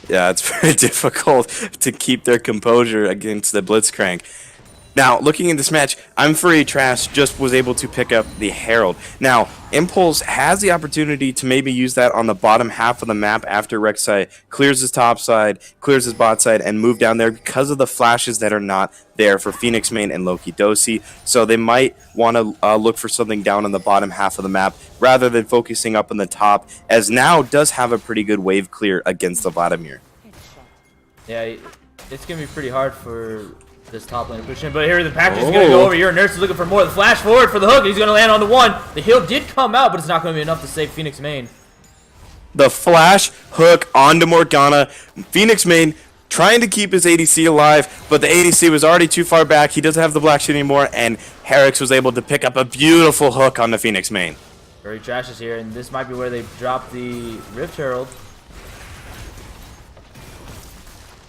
Yeah, it's very difficult to keep their composure against the Blitzcrank. Now, looking at this match, I'm Furry Trash just was able to pick up the Herald. Now, Impulse has the opportunity to maybe use that on the bottom half of the map after Rek'Sai clears his top side, clears his bot side, and move down there because of the flashes that are not there for Phoenix Main and Loki Dosi. So they might want to look for something down on the bottom half of the map rather than focusing up on the top, as now does have a pretty good wave clear against the Vladimir. Yeah, it's going to be pretty hard for this top lane push in. But here the package is going to go over here. Nurse is looking for more. The flash forward for the hook. He's going to land on the one. The heal did come out, but it's not going to be enough to save Phoenix main. The flash hook onto Morgana. Phoenix main trying to keep his ADC alive, but the ADC was already too far back. He doesn't have the black shit anymore, and Herix was able to pick up a beautiful hook on the Phoenix main. Very trash is here, and this might be where they drop the Rift Herald.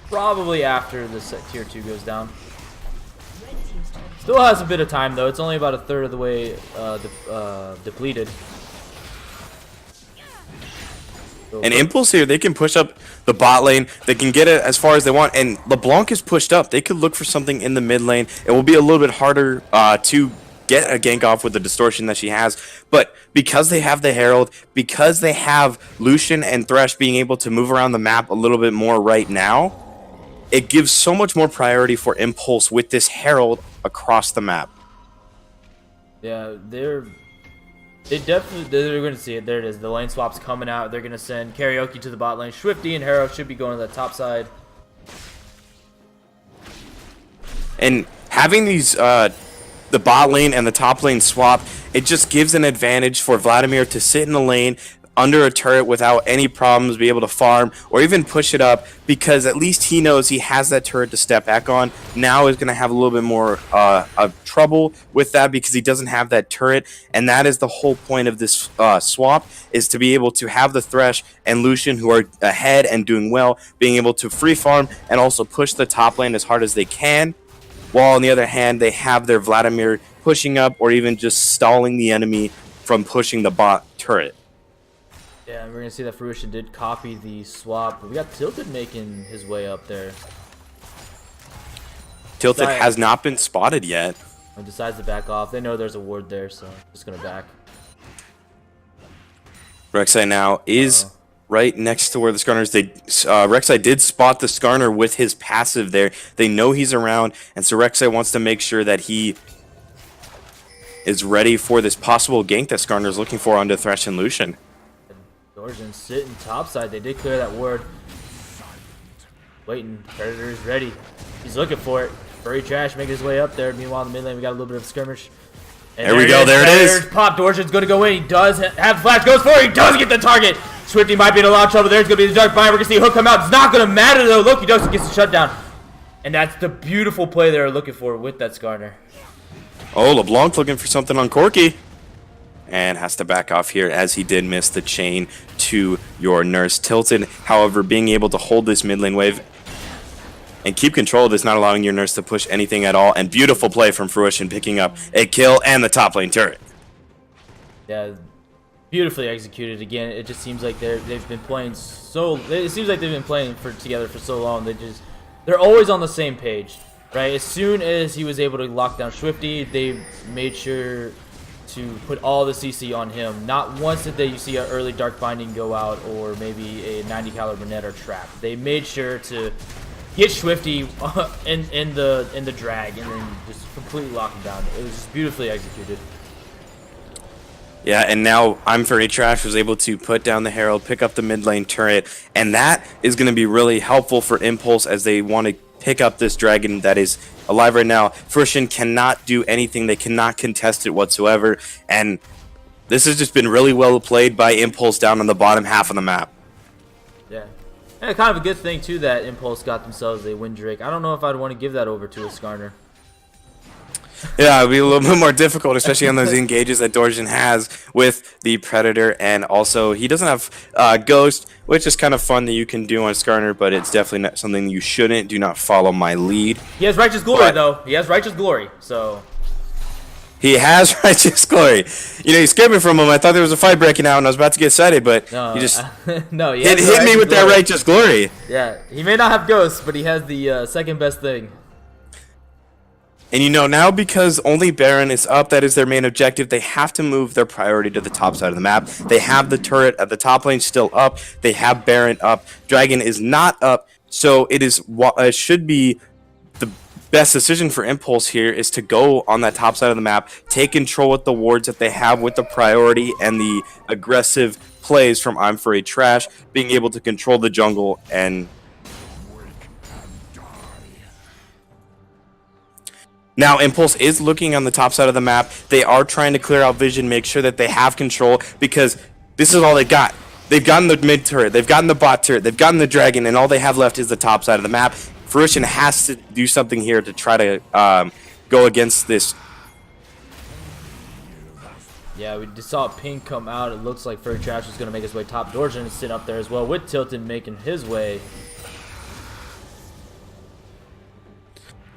Probably after the tier 2 goes down. Still has a bit of time though. It's only about a third of the way depleted. And Impulse here, they can push up the bot lane. They can get it as far as they want. And LeBlanc is pushed up. They could look for something in the mid lane. It will be a little bit harder to get a gank off with the distortion that she has. But because they have the Herald, because they have Lucian and Thresh being able to move around the map a little bit more right now, it gives so much more priority for Impulse with this Herald across the map. Yeah, they're going to see it. There it is. The lane swap's coming out. They're going to send Karaoke to the bot lane. Swifty and Harrow should be going to the top side. And having these the bot lane and the top lane swap, it just gives an advantage for Vladimir to sit in the lane under a turret without any problems, be able to farm or even push it up, because at least he knows he has that turret to step back on. Now he's going to have a little bit more of trouble with that because he doesn't have that turret, and that is the whole point of this swap, is to be able to have the Thresh and Lucian, who are ahead and doing well, being able to free farm and also push the top lane as hard as they can, while on the other hand they have their Vladimir pushing up or even just stalling the enemy from pushing the bot turret. Yeah, and we're going to see that Fruition did copy the swap. We got Tilted making his way up there. Tilted has not been spotted yet. And decides to back off. They know there's a ward there, so just going to back. Rek'Sai now is right next to where the Skarner is. Rek'Sai did spot the Skarner with his passive there. They know he's around, and so Rek'Sai wants to make sure that he is ready for this possible gank that Skarner is looking for onto Thresh and Lucian. Dorjan sitting topside. They did clear that ward. Waiting. Predator is ready. He's looking for it. Furry Trash making his way up there. Meanwhile, in the mid lane, we got a little bit of a skirmish. And there we go. There it is. Pop. Dorjan's going to go in. He does have flash. Goes for it. He does get the target. Swifty might be in a lot of trouble. There's going to be the Dark Bind. We're going to see Hook come out. It's not going to matter, though. Look, he does gets the shutdown. And that's the beautiful play they're looking for with that Skarner. Oh, LeBlanc looking for something on Corki. And has to back off here as he did miss the chain to your Nurse. Tilted, however, being able to hold this mid lane wave and keep control of this, not allowing your Nurse to push anything at all. And beautiful play from Fruition, picking up a kill and the top lane turret. Yeah, beautifully executed again. It just seems like they've been playing so. It seems like they've been playing together for so long. They're always on the same page, right? As soon as he was able to lock down Swifty, they made sure to put all the CC on him. Not once did you see an early Dark Binding go out or maybe a 90 caliber net or trap. They made sure to get Swifty in the drag and then just completely lock him down. It was just beautifully executed. Yeah, and now I'm Furry Trash was able to put down the Herald, pick up the mid lane turret, and that is going to be really helpful for Impulse as they want to pick up this dragon that is alive right now. Fruition cannot do anything. They cannot contest it whatsoever, and this has just been really well played by Impulse down on the bottom half of the map. Yeah. And kind of a good thing, too, that Impulse got themselves a win Drake. I don't know if I'd want to give that over to a Skarner. Yeah, it'll be a little bit more difficult, especially on those engages that Dorjan has with the Predator, and also he doesn't have Ghost, which is kind of fun that you can do on Skarner, but it's definitely not something you shouldn't. Do not follow my lead. He has Righteous Glory, though. He has Righteous Glory, so... He has Righteous Glory. You know, you scared me for a moment. I thought there was a fight breaking out, and I was about to get excited, but he just no, he hit me with that Righteous Glory. Yeah, he may not have Ghost, but he has the second best thing. And you know, now because only Baron is up, that is their main objective, they have to move their priority to the top side of the map. They have the turret at the top lane still up. They have Baron up. Dragon is not up, so it should be the best decision for Impulse here is to go on that top side of the map, take control with the wards that they have with the priority and the aggressive plays from I'm Furry Trash, being able to control the jungle and... Now, Impulse is looking on the top side of the map. They are trying to clear out vision, make sure that they have control, because this is all they got. They've gotten the mid turret, they've gotten the bot turret, they've gotten the dragon, and all they have left is the top side of the map. Fruition has to do something here to try to go against this. Yeah, we just saw a ping come out. It looks like Furry Trash is going to make his way top. Dorjan is sitting up there as well with Tilted making his way.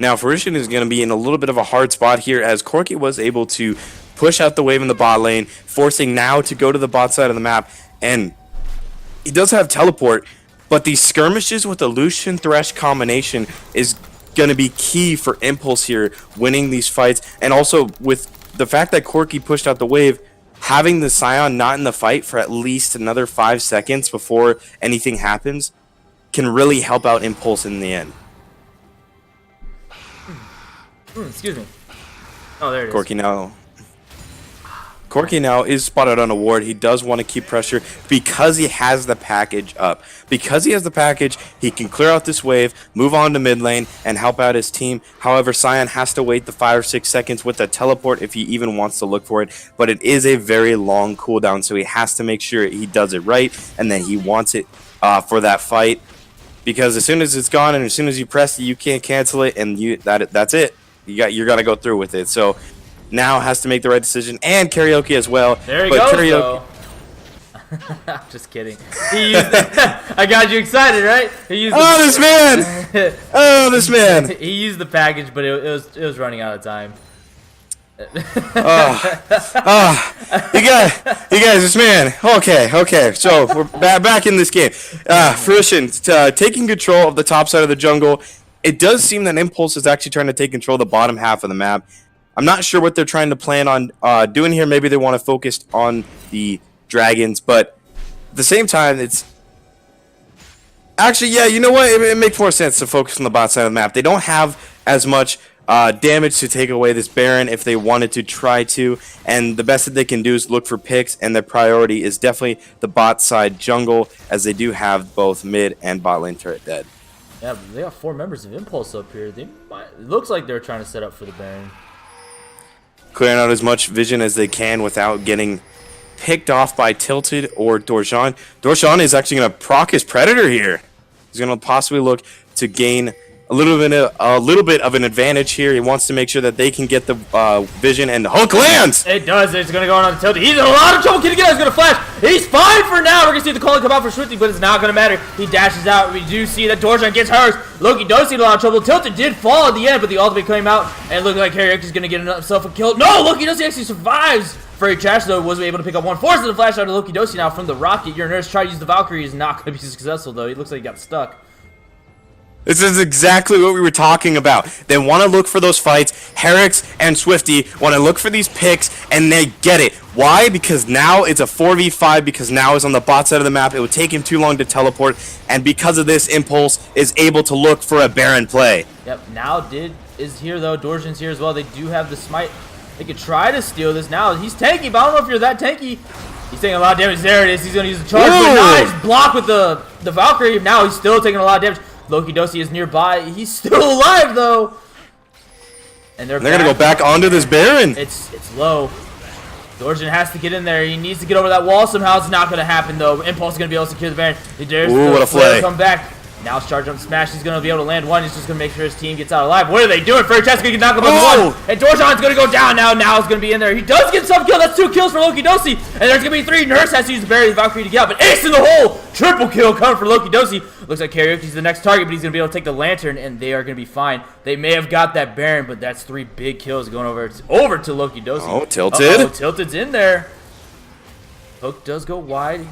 Now, Fruition is going to be in a little bit of a hard spot here, as Corki was able to push out the wave in the bot lane, forcing now to go to the bot side of the map. And he does have teleport, but these skirmishes with the Lucian Thresh combination is going to be key for Impulse here, winning these fights. And also with the fact that Corki pushed out the wave, having the Scion not in the fight for at least another 5 seconds before anything happens can really help out Impulse in the end. Excuse me. Oh, there it is. Corki now is spotted on a ward. He does want to keep pressure because he has the package up. Because he has the package, he can clear out this wave, move on to mid lane, and help out his team. However, Scion has to wait the 5 or 6 seconds with the teleport if he even wants to look for it. But it is a very long cooldown, so he has to make sure he does it right, and then he wants it for that fight. Because as soon as it's gone and as soon as you press it, you can't cancel it, and that's it. You're gonna go through with it. So now has to make the right decision, and Karaoke as well. There he goes. Karaoke. I'm just kidding. He used I got you excited, right? He used this man! Oh, this man! He used the package, but it was running out of time. You guys, this man. Okay. So we're back in this game. Fruition taking control of the top side of the jungle. It does seem that Impulse is actually trying to take control of the bottom half of the map. I'm not sure what they're trying to plan on doing here. Maybe they want to focus on the dragons, but at the same time, it's actually, yeah, you know what? It makes more sense to focus on the bot side of the map. They don't have as much damage to take away this Baron if they wanted to try to, and the best that they can do is look for picks, and their priority is definitely the bot side jungle, as they do have both mid and bot lane turret dead. Yeah, but they got 4 members of Impulse up here. It looks like they're trying to set up for the Baron. Clearing out as much vision as they can without getting picked off by Tilted or Dorjan. Dorjan is actually going to proc his Predator here. He's going to possibly look to gain a little bit of an advantage here. He wants to make sure that they can get the vision, and the hook lands! It does. It's going to go on to Tilted. He's in a lot of trouble. Can he get out? He's going to flash. He's fine for now. We're going to see the calling come out for Swifty, but it's not going to matter. He dashes out. We do see that Dorjan gets hers. Loki does see a lot of trouble. Tilted did fall at the end, but the ultimate came out, and it looked like Karaoke's going to get himself a kill. No, Loki does actually survives. Furry Trash, though, was able to pick up one. Forces the flash out of Loki Dosi now from the rocket. Your nurse tried to use the Valkyrie. Is not going to be successful, though. He looks like he got stuck. This is exactly what we were talking about. They want to look for those fights. Herrick and Swifty want to look for these picks, and they get it. Why? Because now it's a 4v5, because now it's on the bot side of the map. It would take him too long to teleport, and because of this, Impulse is able to look for a Baron play. Yep, now is here, though. Dorjan's here as well. They do have the smite. They could try to steal this now. He's tanky, but I don't know if you're that tanky. He's taking a lot of damage. There it is. He's going to use the charge. But nice block with the Valkyrie. Now he's still taking a lot of damage. Loki Dosi is nearby. He's still alive, though. And they're going to go back onto this Baron. It's low. Dorjan has to get in there. He needs to get over that wall somehow. It's not going to happen, though. Impulse is going to be able to secure the Baron. He dares what a play. Come back. Now charge jump smash. He's going to be able to land one. He's just going to make sure his team gets out alive. What are they doing? Furry Trash going to knock him on one. And Dorjan's going to go down now. Now he's going to be in there. He does get some kill. That's 2 kills for Loki Dosi. And there's going to be 3. Nurse has to use the Barrier, the Valkyrie to get out. But ace in the hole. Triple kill coming for Loki Dosi. Looks like Karaoke's the next target, but he's going to be able to take the Lantern, and they are going to be fine. They may have got that Baron, but that's 3 big kills going over to Loki Dosi. Oh, Tilted. Tilted's in there. Hook does go wide.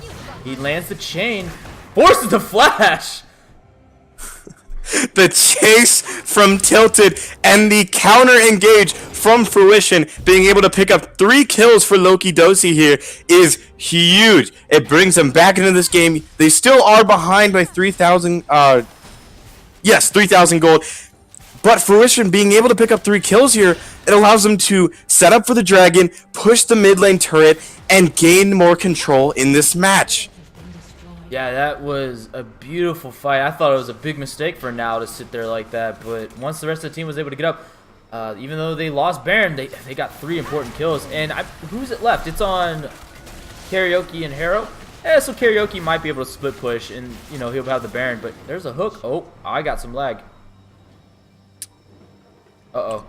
He lands the chain. Forces the flash. The chase from Tilted and the counter engage from Fruition, being able to pick up 3 kills for Loki Dosi here is huge. It brings them back into this game. They still are behind by 3,000. Yes, 3,000 gold. But Fruition being able to pick up 3 kills here, it allows them to set up for the dragon, push the mid lane turret, and gain more control in this match. Yeah, that was a beautiful fight. I thought it was a big mistake for Now to sit there like that, but once the rest of the team was able to get up, Even though they lost Baron, they got 3 important kills. And who's it left? It's on Karaoke and Harrow. Yeah, so Karaoke might be able to split push, and you know he'll have the Baron. But there's a hook. Oh, I got some lag. Uh-oh.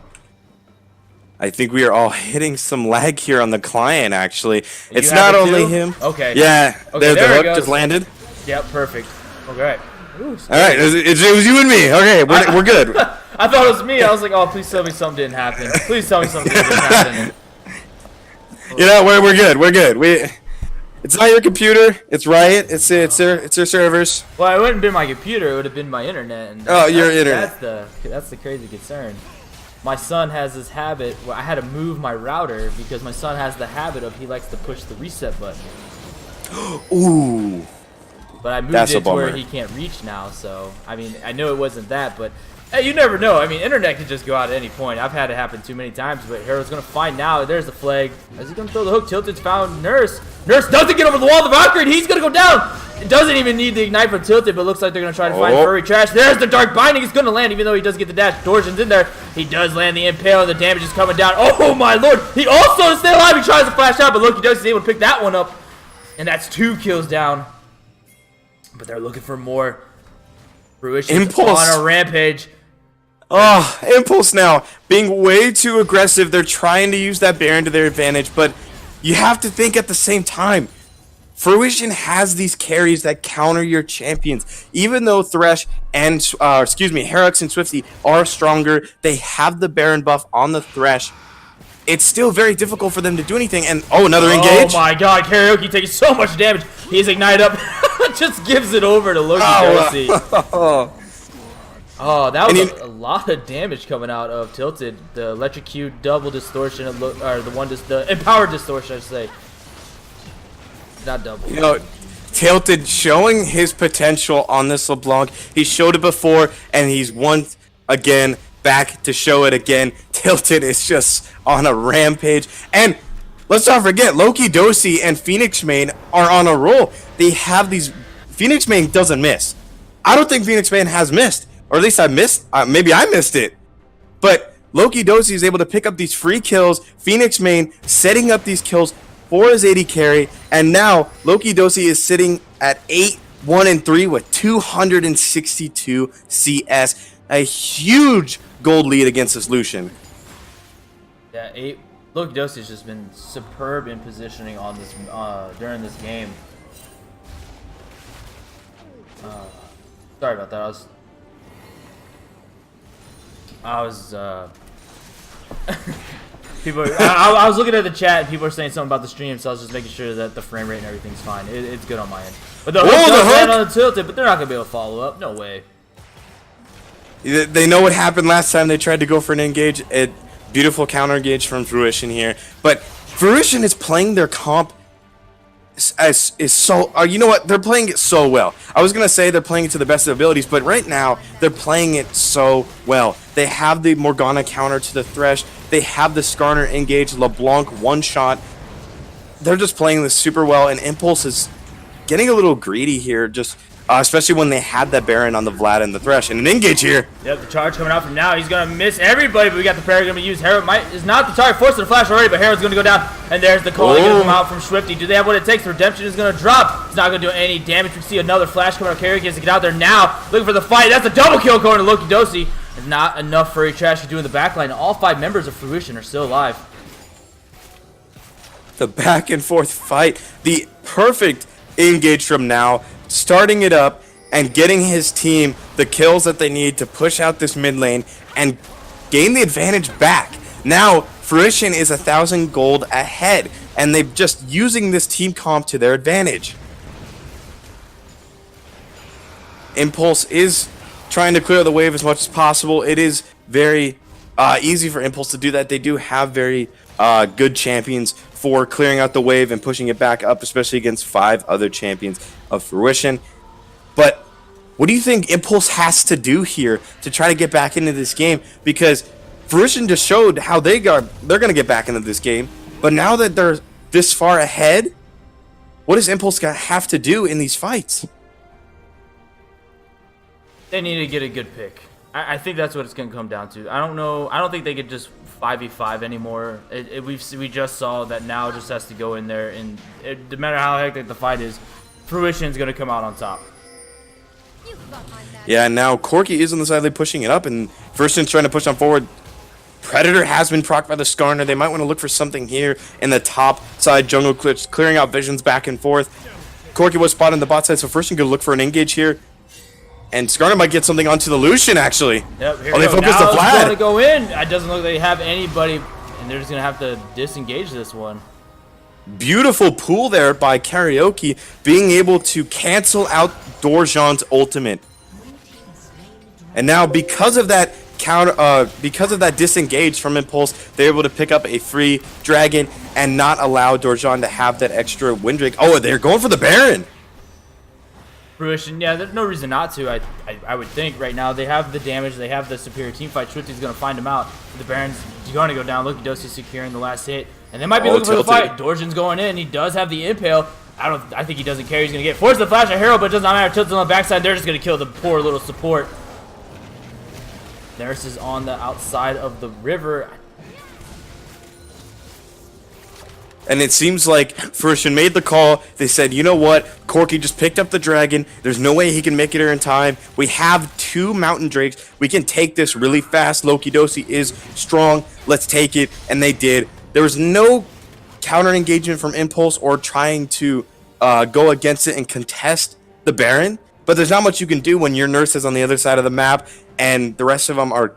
I think we are all hitting some lag here on the client, actually. You It's have not it only too? him. Okay. Yeah, Okay, the there it hook goes. just landed. Yep, perfect. Okay. Ooh, All right, it was you and me. Okay, we're good. I thought it was me. I was like, oh, please tell me something didn't happen. Please tell me something didn't happen. You know, we're good. We're good. It's not your computer. It's Riot. It's their servers. Well, it wouldn't have been my computer. It would have been my internet. And Your internet. That's the crazy concern. My son has this habit where I had to move my router because my son has the habit of he likes to push the reset button. Ooh. But I moved That's a it to where bummer. he can't reach now. So I mean, I know it wasn't that, but hey, you never know. I mean, internet could just go out at any point. I've had it happen too many times. But Harold's gonna find now. There's the flag. Is he gonna throw the hook? Tilted's found Nurse. Nurse doesn't get over the wall. The Valkyrie, and he's gonna go down. It doesn't even need the ignite from Tilted, but it looks like they're gonna try to find Furry Trash. There's the Dark Binding. It's gonna land, even though he does get the dash. Torsion's in there. He does land the Impale, and the damage is coming down. Oh my lord! He also, to stay alive, he tries to flash out, but Loki does is able to pick that one up, and that's 2 kills down. But they're looking for more. Fruition Impulse on a rampage. Oh, Impulse now being way too aggressive. They're trying to use that Baron to their advantage, but you have to think at the same time. Fruition has these carries that counter your champions. Even though Thresh and Herux and Swifty are stronger, they have the Baron buff on the Thresh. It's still very difficult for them to do anything. And another engage. Oh my god, Karaoke taking so much damage. He's ignite up. Just gives it over to Loki Dosi. Oh, that was a lot of damage coming out of Tilted. The electrocute, double distortion, or the empowered distortion, I should say. Not double. You know, Tilted showing his potential on this LeBlanc. He showed it before, and he's once again back to show it again. Tilted is just on a rampage. And let's not forget, Loki Dosi and Phoenix Main are on a roll. They have these... Phoenix Main doesn't miss. I don't think Phoenix Main has missed. Or at least I missed. Maybe I missed it. But Loki Dosi is able to pick up these free kills. Phoenix Main setting up these kills for his AD carry. And now Loki Dosi is sitting at 8-1-3 with 262 CS. A huge gold lead against this Lucian. Yeah, Loki Dosi has just been superb in positioning on this during this game. Sorry about that. I was I was looking at the chat and people were saying something about the stream, so I was just making sure that the frame rate and everything's fine. It's good on my end. But the hook does land on the Tilted, but they're not gonna be able to follow up. No way. They know what happened last time they tried to go for an engage. Beautiful counter engage from Fruition here, but Fruition is playing their comp you know what, they're playing it so well. I was gonna say they're playing it to the best of their abilities, but right now they're playing it so well. They have the Morgana counter to the Thresh, they have the Skarner engage, LeBlanc one shot. They're just playing this super well, and Impulse is getting a little greedy here, just especially when they had that Baron on the Vlad and the Thresh. And an engage here. Yep, the charge coming out from now. He's going to miss everybody, but we got the prayer going to use. Herod is not the target, forcing the flash already, but Herod's going to go down. And there's the calling going to come out from Swifty. Do they have what it takes? Redemption is going to drop. It's not going to do any damage. We see another flash coming out. Carry gets to get out there now, looking for the fight. That's a double kill going to Loki Dosi. And not enough Furry Trash to do in the backline. All 5 members of Fruition are still alive. The back and forth fight. The perfect engage from now, starting it up and getting his team the kills that they need to push out this mid lane and gain the advantage back. Now, Fruition is 1,000 gold ahead, and they're just using this team comp to their advantage. Impulse is trying to clear the wave as much as possible. It is very easy for Impulse to do that. They do have very good champions for clearing out the wave and pushing it back up, especially against 5 other champions of Fruition. But what do you think Impulse has to do here to try to get back into this game? Because Fruition just showed how they're going to get back into this game. But now that they're this far ahead, what does Impulse have to do in these fights? They need to get a good pick. I think that's what it's going to come down to. I don't know. I don't think they could just 5v5 anymore. We just saw that now just has to go in there, and no matter how hectic the fight is, Fruition's going to come out on top. Yeah, and now Corki is on the side lane pushing it up, and Fruition's trying to push on forward. Predator has been procced by the Skarner. They might want to look for something here in the top side jungle, clearing out visions back and forth. Corki was spotted in the bot side, so Fruition could look for an engage here. And Skarner might get something onto the Lucian, actually. Yep, here oh, they go. focus Now the it's Vlad. going to go in. It doesn't look like they have anybody, and they're just going to have to disengage this one. Beautiful pull there by Karaoke, being able to cancel out Dorjan's ultimate. And now, because of that disengage from Impulse, they're able to pick up a free dragon and not allow Dorjan to have that extra win drake. Oh, they're going for the Baron. Fruition, yeah, there's no reason not to. I would think right now they have the damage, they have the superior team fight. Swifty's going to find him out. The Baron's going to go down. Look, Dosi securing the last hit, and they might be looking for the fight. Dorjan's going in. He does have the impale. I think he doesn't care. He's going to get forced the flash of Herald, but it does not matter. Tilt's on the backside. They're just going to kill the poor little support. Nurse is on the outside of the river. And it seems like Fruition made the call. They said, you know what? Corki just picked up the dragon. There's no way he can make it here in time. We have 2 mountain drakes. We can take this really fast. Loki Dosi is strong. Let's take it. And they did. There was no counter engagement from Impulse or trying to go against it and contest the Baron. But there's not much you can do when your Nurse is on the other side of the map and the rest of them are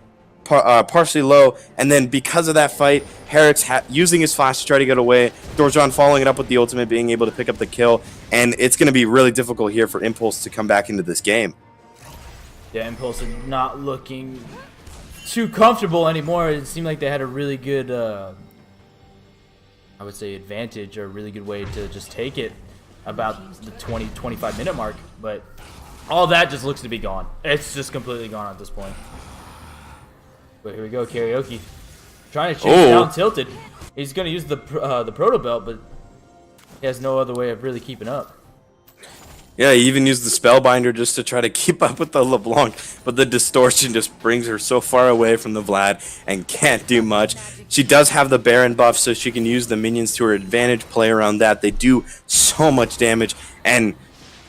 partially low, and then because of that fight, Herrick's using his flash to try to get away, Dorjan following it up with the ultimate, being able to pick up the kill, and it's going to be really difficult here for Impulse to come back into this game. Yeah, Impulse is not looking too comfortable anymore. It seemed like they had a really good, I would say, advantage, or a really good way to just take it about the 20-25 minute mark, but all that just looks to be gone. It's just completely gone at this point. But here we go, Karaoke. Trying to chase down Tilted. He's going to use the Proto Belt, but he has no other way of really keeping up. Yeah, he even used the Spellbinder just to try to keep up with the LeBlanc, but the Distortion just brings her so far away from the Vlad and can't do much. She does have the Baron buff, so she can use the minions to her advantage, play around that. They do so much damage, and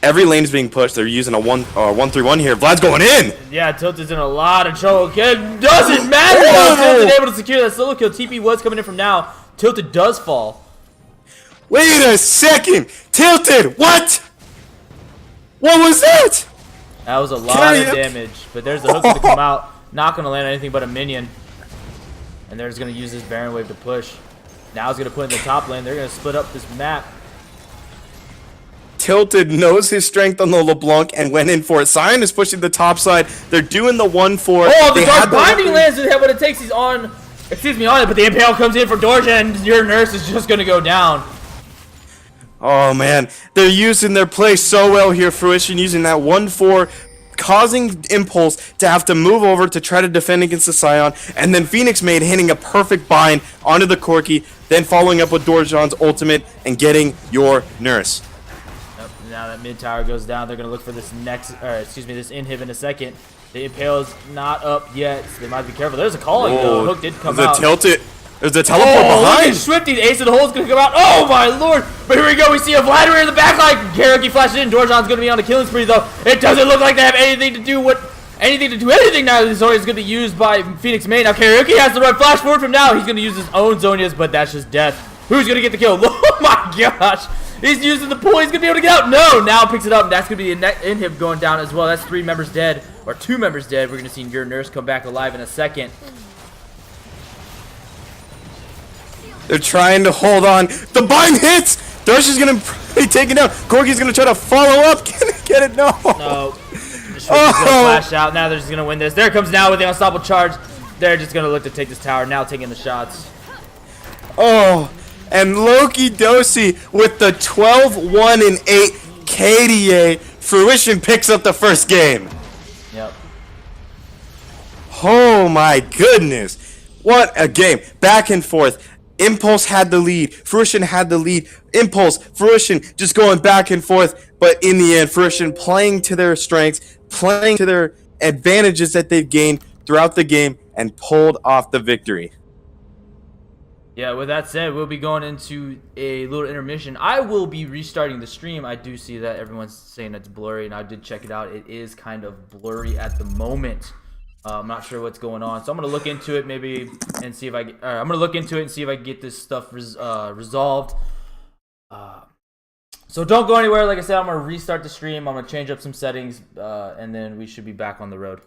every lane is being pushed. They're using a 1-3-1 here. Vlad's going in! Yeah, Tilted's in a lot of trouble. It doesn't matter though. Tilted able to secure that solo kill. TP was coming in from now. Tilted does fall. Wait a second! Tilted! What? What was that? That was a lot of damage. But there's the hook to come out. Not going to land anything but a minion. And they're just going to use this Baron wave to push. Now he's going to put in the top lane. They're going to split up this map. Tilted knows his strength on the LeBlanc and went in for it. Sion is pushing the top side. They're doing the 1-4. Oh, the Dark Binding lands with what it takes. He's on. Excuse me, on it, but the Impale comes in for Dorjan, and your Nurse is just going to go down. Oh, man. They're using their play so well here, Fruition, using that 1-4, causing Impulse to have to move over to try to defend against the Scion, and then Phoenix Maid hitting a perfect bind onto the Corki, then following up with Dorjan's ultimate and getting your Nurse. Now that mid tower goes down, they're going to look for this this inhib in a second. The Impale is not up yet, so they might be careful. There's a calling, though. Hook did come out. There's a teleport behind. Look at Swifty. The ace of the hole is going to come out. Oh, my lord. But here we go. We see a Vladimir in the back line. Karaoke flashes in. Dorjan's going to be on a killing spree, though. It doesn't look like they have anything to do anything now. This Zonia is going to be used by Phoenix Main. Now, Karaoke has to run flash forward from now. He's going to use his own Zonias, but that's just death. Who's going to get the kill? Oh, my gosh. He's using the pool. He's going to be able to get out. No, now picks it up. That's going to be the inhib going down as well. That's 3 members dead, or 2 members dead. We're going to see your Nurse come back alive in a second. They're trying to hold on. The bind hits. Darsh is going to be taken down. Corki's going to try to follow up. Can he get it? No. No. Just going to flash out. Now they're just going to win this. There comes now with the unstoppable charge. They're just going to look to take this tower. Now taking the shots. Oh. And Loki Dosi with the 12-1-8 KDA. Fruition picks up the first game. Yep. Oh my goodness. What a game. Back and forth. Impulse had the lead. Fruition had the lead. Impulse, Fruition just going back and forth. But in the end, Fruition playing to their strengths, playing to their advantages that they've gained throughout the game and pulled off the victory. Yeah, with that said, we'll be going into a little intermission. I will be restarting the stream. I do see that everyone's saying it's blurry, and I did check it out. It is kind of blurry at the moment. I'm not sure what's going on, so I'm gonna look into it maybe and see if I. I'm gonna look into it and see if I can get this stuff resolved. So don't go anywhere. Like I said, I'm gonna restart the stream. I'm gonna change up some settings, and then we should be back on the road.